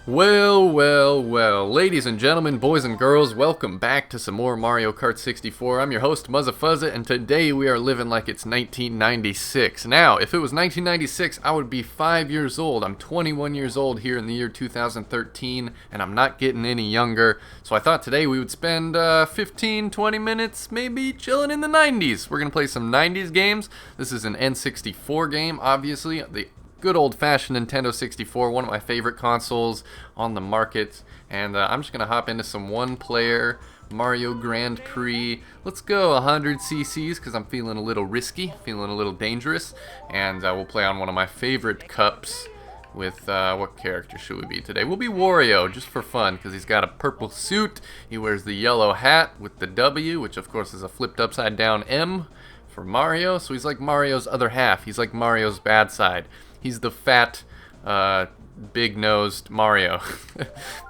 Well, well, well, ladies and gentlemen, boys and girls, welcome back to some more Mario Kart 64. I'm your host, Muzzafuzza, and today we are living like it's 1996. Now, if it was 1996, I would be 5 years old. I'm 21 years old here in the year 2013, and I'm not getting any younger. So I thought today we would spend 15, 20 minutes maybe chilling in the 90s. We're going to play some 90s games. This is an N64 game, obviously. The good old-fashioned Nintendo 64, one of my favorite consoles on the market, and I'm just going to hop into some one-player Mario Grand Prix. Let's go 100 cc's because I'm feeling a little risky, feeling a little dangerous, and we'll play on one of my favorite cups with, what character should we be today? We'll be Wario, just for fun, because he's got a purple suit, he wears the yellow hat with the W, which of course is a flipped upside down M for Mario, so he's like Mario's other half, he's like Mario's bad side. He's the fat, big-nosed Mario.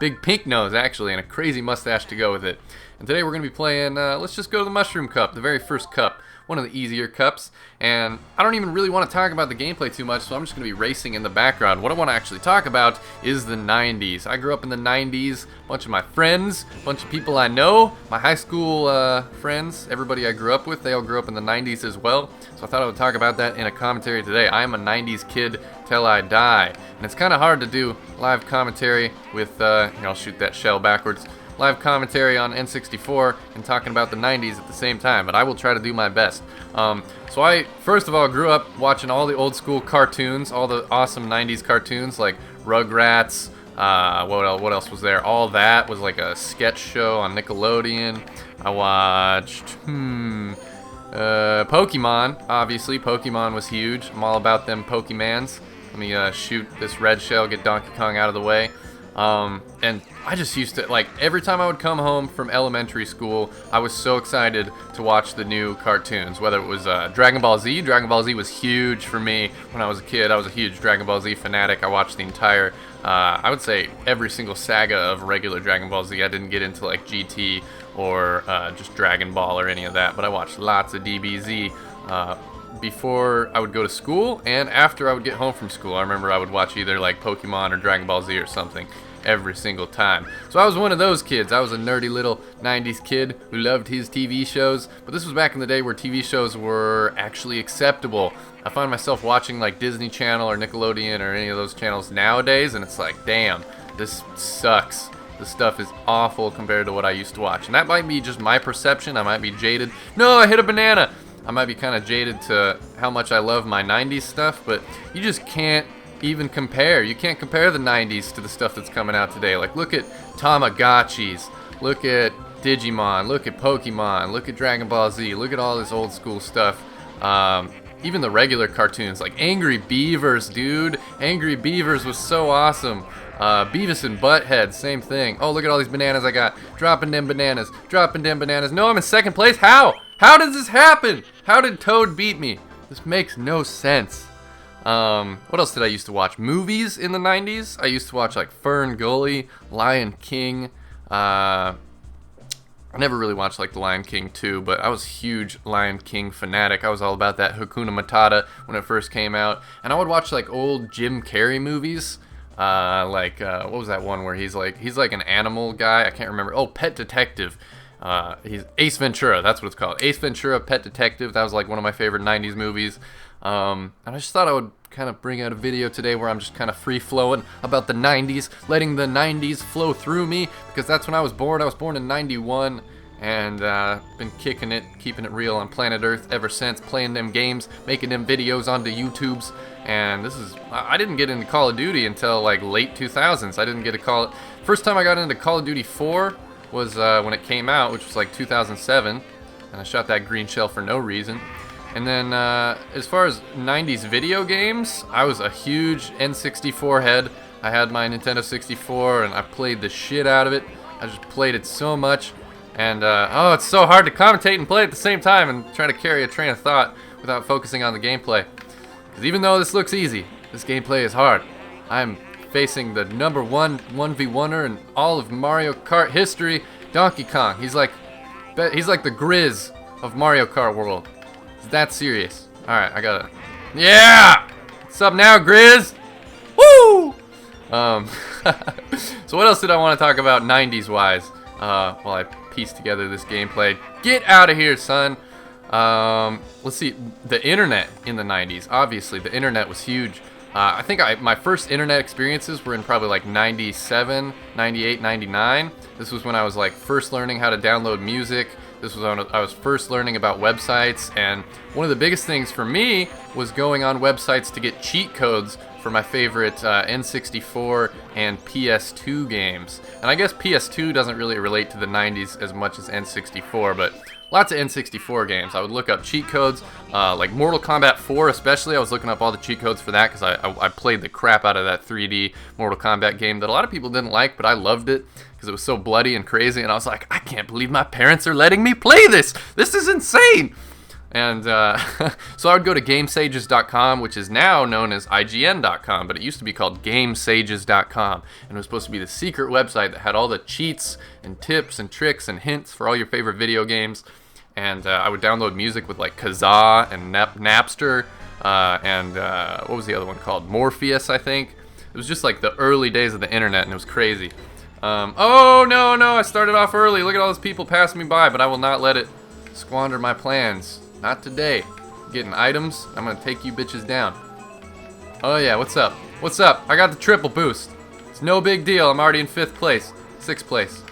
Big pink nose, actually, and a crazy mustache to go with it. And today we're going to be playing, let's just go to the Mushroom Cup, the very first cup. One of the easier cups. And I don't even really want to talk about the gameplay too much, so I'm just going to be racing in the background. What I want to actually talk about is the 90s. I grew up in the 90s. A bunch of my friends, a bunch of people I know, my high school friends, everybody I grew up with, they all grew up in the 90s as well. So I thought I would talk about that in a commentary today. I am a 90s kid till I die. And it's kind of hard to do live commentary with, here, I'll shoot that shell backwards. Live commentary on N64 and talking about the 90s at the same time, but I will try to do my best. So I, first of all, grew up watching all the old school cartoons, all the awesome 90s cartoons like Rugrats, what else was there? All that was like a sketch show on Nickelodeon. I watched, Pokemon, obviously. Pokemon was huge. I'm all about them Pokemans. Let me shoot this red shell, get Donkey Kong out of the way. And I just used to, like, every time I would come home from elementary school, I was so excited to watch the new cartoons, whether it was Dragon Ball Z. Dragon Ball Z was huge for me when I was a kid. I was a huge Dragon Ball Z fanatic. I watched the entire, I would say every single saga of regular Dragon Ball Z. I didn't get into, like, GT or just Dragon Ball or any of that, but I watched lots of DBZ before I would go to school and after I would get home from school. I remember I would watch either like Pokemon or Dragon Ball Z or something every single time. So I was one of those kids. I was a nerdy little 90s kid who loved his TV shows, but this was back in the day where TV shows were actually acceptable. I find myself watching like Disney Channel or Nickelodeon or any of those channels nowadays, and it's like, damn, this sucks. This stuff is awful compared to what I used to watch. And that might be just my perception. I might be jaded. No, I hit a banana! I might be kind of jaded to how much I love my 90s stuff, but you just can't even compare. You can't compare the 90s to the stuff that's coming out today. Like, look at Tamagotchis, look at Digimon, look at Pokemon, look at Dragon Ball Z, look at all this old school stuff. Even the regular cartoons, like Angry Beavers, dude. Angry Beavers was so awesome. Beavis and Butthead, same thing. Oh, look at all these bananas I got. Dropping them bananas, dropping them bananas. No, I'm in second place. How? How does this happen? How did Toad beat me? This makes no sense. What else did I used to watch? Movies in the 90s? I used to watch like Fern Gully, Lion King. I never really watched like The Lion King 2, but I was a huge Lion King fanatic. I was all about that Hakuna Matata when it first came out. And I would watch like old Jim Carrey movies. What was that one where he's like an animal guy? I can't remember. Oh, Pet Detective. He's Ace Ventura, that's what it's called. Ace Ventura, Pet Detective. That was like one of my favorite 90s movies. And I just thought I would kind of bring out a video today where I'm just kind of free-flowing about the 90s, letting the 90s flow through me, because that's when I was born. I was born in 91, and been kicking it, keeping it real on planet Earth ever since, playing them games, making them videos onto YouTubes. And this is, I didn't get into Call of Duty until like late 2000s. I didn't get first time I got into Call of Duty 4 was when it came out, which was like 2007, and I shot that green shell for no reason. And then as far as 90s video games, I was a huge N64 head. I had my Nintendo 64 and I played the shit out of it. I just played it so much, and oh, it's so hard to commentate and play at the same time and try to carry a train of thought without focusing on the gameplay. Because even though this looks easy, this gameplay is hard. I'm facing the number one 1v1er in all of Mario Kart history, Donkey Kong. He's like the Grizz of Mario Kart world. It's that serious. Alright, I gotta... Yeah! What's up now, Grizz? Woo! Um, so what else did I want to talk about 90s wise? While I piece together this gameplay. Get out of here, son. Let's see. The internet in the 90s. Obviously, the internet was huge. I think my first internet experiences were in probably like 97, 98, 99. This was when I was like first learning how to download music. This was when I was first learning about websites, and one of the biggest things for me was going on websites to get cheat codes for my favorite N64 and PS2 games. And I guess PS2 doesn't really relate to the 90s as much as N64, but lots of N64 games. I would look up cheat codes, like Mortal Kombat 4 especially. I was looking up all the cheat codes for that because I played the crap out of that 3D Mortal Kombat game that a lot of people didn't like, but I loved it because it was so bloody and crazy, and I was like, I can't believe my parents are letting me play this! This is insane! And so I would go to GameSages.com, which is now known as IGN.com, but it used to be called GameSages.com, and it was supposed to be the secret website that had all the cheats and tips and tricks and hints for all your favorite video games. And I would download music with like Kazaa and Napster, and what was the other one called? Morpheus, I think. It was just like the early days of the internet, and it was crazy. Oh no, I started off early. Look at all those people passing me by, but I will not let it squander my plans. Not today. Getting items. I'm gonna take you bitches down. Oh yeah, what's up? What's up? I got the triple boost. It's no big deal. I'm already in 5th place. 6th place.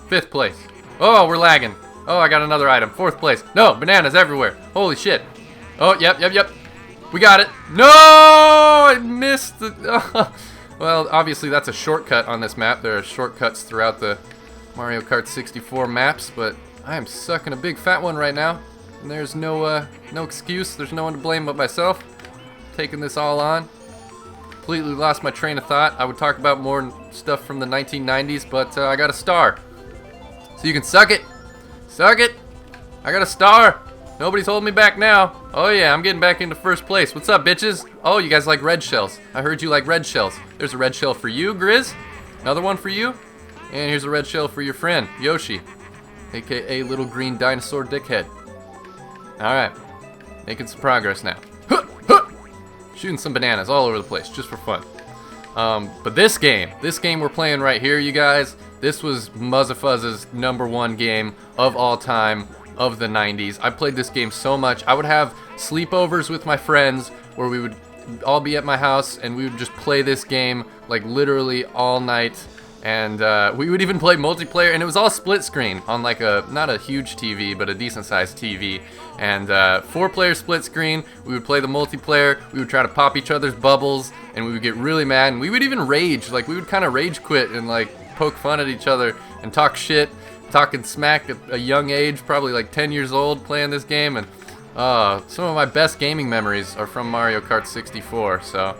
5th place. Oh, we're lagging. Oh, I got another item. 4th place. No, bananas everywhere. Holy shit. Oh, yep. We got it. No! I missed the... Well, obviously that's a shortcut on this map. There are shortcuts throughout the Mario Kart 64 maps, but I am sucking a big fat one right now. And there's no excuse. There's no one to blame but myself. Taking this all on. Completely lost my train of thought. I would talk about more stuff from the 1990s, but I got a star. So you can suck it. Suck it. I got a star. Nobody's holding me back now. Oh yeah, I'm getting back into 1st place. What's up, bitches? Oh, you guys like red shells. I heard you like red shells. There's a red shell for you, Grizz. Another one for you. And here's a red shell for your friend, Yoshi. AKA Little Green Dinosaur Dickhead. Alright, making some progress now. Shooting some bananas all over the place, just for fun. But this game we're playing right here, you guys, this was Muzzafuzza's #1 game of all time, of the 90s. I played this game so much. I would have sleepovers with my friends where we would all be at my house and we would just play this game like literally all night. And we would even play multiplayer, and it was all split screen on like not a huge TV, but a decent sized TV. And 4-player split screen, we would play the multiplayer, we would try to pop each other's bubbles, and we would get really mad, and we would even rage, like we would kind of rage quit and like poke fun at each other and talk shit, talking smack at a young age, probably like 10 years old playing this game. And some of my best gaming memories are from Mario Kart 64, so...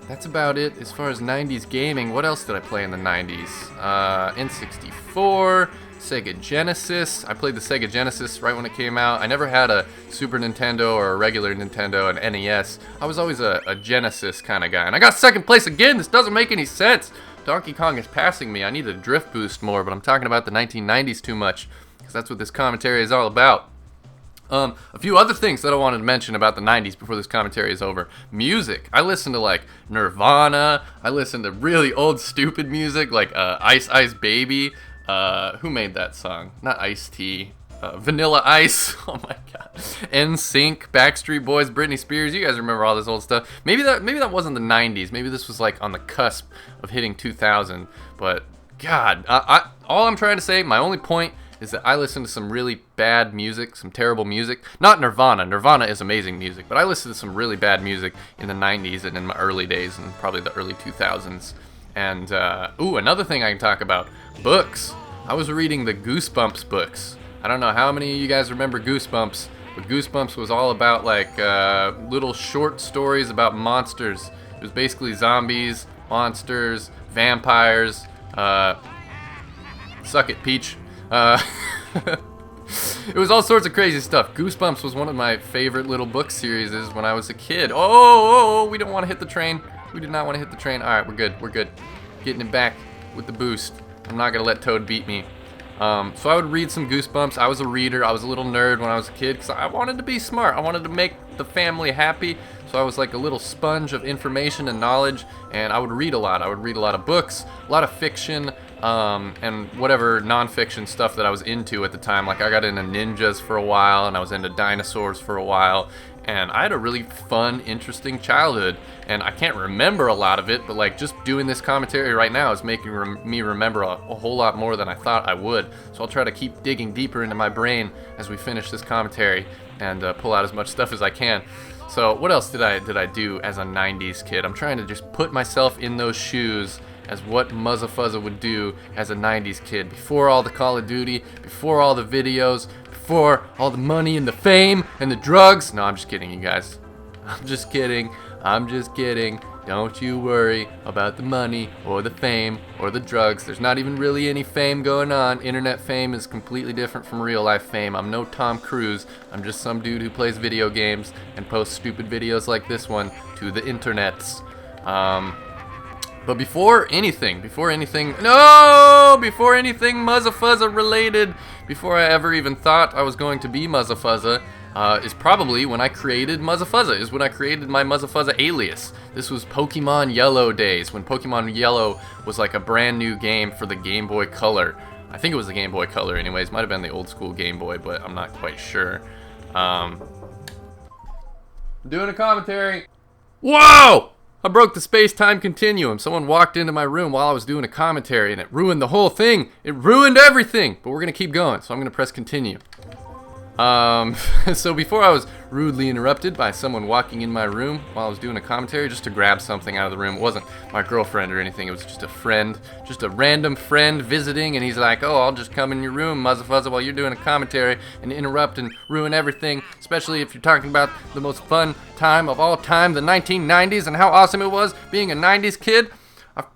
that's about it as far as 90s gaming. What else did I play in the 90s? N64, Sega Genesis. I played the Sega Genesis right when it came out. I never had a Super Nintendo or a regular Nintendo, an NES. I was always a Genesis kind of guy. And I got 2nd place again! This doesn't make any sense! Donkey Kong is passing me. I need to drift boost more, but I'm talking about the 1990s too much, because that's what this commentary is all about. A few other things that I wanted to mention about the 90s before this commentary is over. Music. I listened to like Nirvana. I listened to really old stupid music like Ice Ice Baby. Who made that song? Not Ice-T. Vanilla Ice. Oh my god. NSYNC, Backstreet Boys, Britney Spears. You guys remember all this old stuff. Maybe that wasn't the 90s. Maybe this was like on the cusp of hitting 2000. But god, all I'm trying to say, my only point is that I listen to some really bad music, some terrible music. Not Nirvana. Nirvana is amazing music, but I listened to some really bad music in the 90s and in my early days and probably the early 2000s. And, another thing I can talk about. Books. I was reading the Goosebumps books. I don't know how many of you guys remember Goosebumps, but Goosebumps was all about, like, little short stories about monsters. It was basically zombies, monsters, vampires. Suck it, Peach. It was all sorts of crazy stuff. Goosebumps was one of my favorite little book series when I was a kid. Oh, we don't want to hit the train. We did not want to hit the train. Alright, we're good. Getting it back with the boost. I'm not going to let Toad beat me. So I would read some Goosebumps. I was a reader. I was a little nerd when I was a kid because I wanted to be smart. I wanted to make the family happy. So I was like a little sponge of information and knowledge, and I would read a lot. I would read a lot of books, a lot of fiction, and whatever nonfiction stuff that I was into at the time. Like I got into ninjas for a while, and I was into dinosaurs for a while, and I had a really fun, interesting childhood. And I can't remember a lot of it, but like just doing this commentary right now is making me remember a whole lot more than I thought I would. So I'll try to keep digging deeper into my brain as we finish this commentary and pull out as much stuff as I can. So what else did I do as a 90s kid? I'm trying to just put myself in those shoes as what Muzzafuzza would do as a 90s kid. Before all the Call of Duty, before all the videos, before all the money and the fame and the drugs. No, I'm just kidding, you guys. I'm just kidding. I'm just kidding. Don't you worry about the money or the fame or the drugs. There's not even really any fame going on. Internet fame is completely different from real life fame. I'm no Tom Cruise. I'm just some dude who plays video games and posts stupid videos like this one to the internets. But before anything Muzzafuzza related, before I ever even thought I was going to be Muzzafuzza, is probably when I created Muzzafuzza, is when I created my Muzzafuzza alias. This was Pokemon Yellow days, when Pokemon Yellow was like a brand new game for the Game Boy Color. I think it was the Game Boy Color anyways, might have been the old school Game Boy, but I'm not quite sure. Doing a commentary. Whoa! I broke the space-time continuum. Someone walked into my room while I was doing a commentary and it ruined the whole thing. It ruined everything, but we're gonna keep going, so I'm gonna press continue. So before I was rudely interrupted by someone walking in my room while I was doing a commentary just to grab something out of the room. It wasn't my girlfriend or anything. It was just a friend, just a random friend visiting, and he's like, oh, I'll just come in your room, Muzzafuzza, while you're doing a commentary and interrupt and ruin everything, especially if you're talking about the most fun time of all time, the 1990s, and how awesome it was being a 90s kid.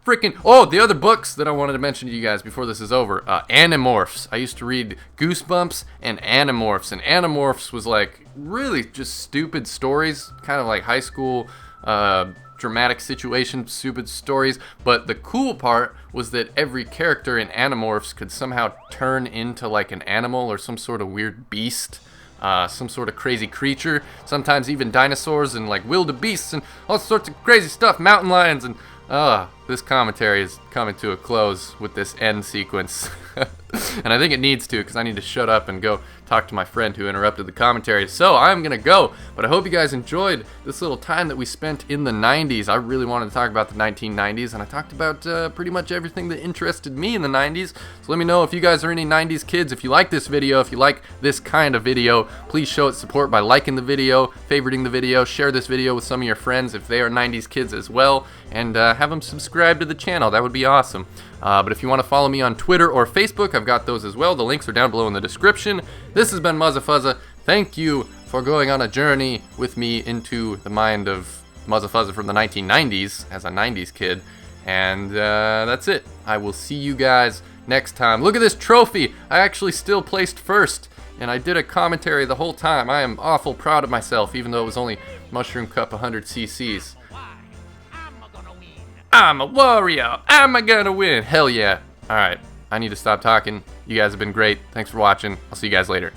The other books that I wanted to mention to you guys before this is over. Animorphs. I used to read Goosebumps and Animorphs. And Animorphs was like really just stupid stories, kind of like high school dramatic situation, stupid stories. But the cool part was that every character in Animorphs could somehow turn into like an animal or some sort of weird beast. Some sort of crazy creature. Sometimes even dinosaurs and like wildebeests and all sorts of crazy stuff. Mountain lions and... this commentary is coming to a close with this end sequence. And I think it needs to, because I need to shut up and go talk to my friend who interrupted the commentary. So I'm going to go, but I hope you guys enjoyed this little time that we spent in the 90s. I really wanted to talk about the 1990s, and I talked about pretty much everything that interested me in the 90s. So let me know if you guys are any 90s kids. If you like this video, if you like this kind of video, please show it support by liking the video, favoriting the video, share this video with some of your friends if they are 90s kids as well, and have them subscribe to the channel. That would be awesome. But if you want to follow me on Twitter or Facebook, I've got those as well. The links are down below in the description. This has been Muzzafuzza. Thank you for going on a journey with me into the mind of Muzzafuzza from the 1990s as a 90s kid. And that's it. I will see you guys next time. Look at this trophy. I actually still placed first. And I did a commentary the whole time. I am awful proud of myself, even though it was only Mushroom Cup 100 cc's. I'm a warrior. I'm gonna win. Hell yeah. Alright, I need to stop talking. You guys have been great. Thanks for watching. I'll see you guys later.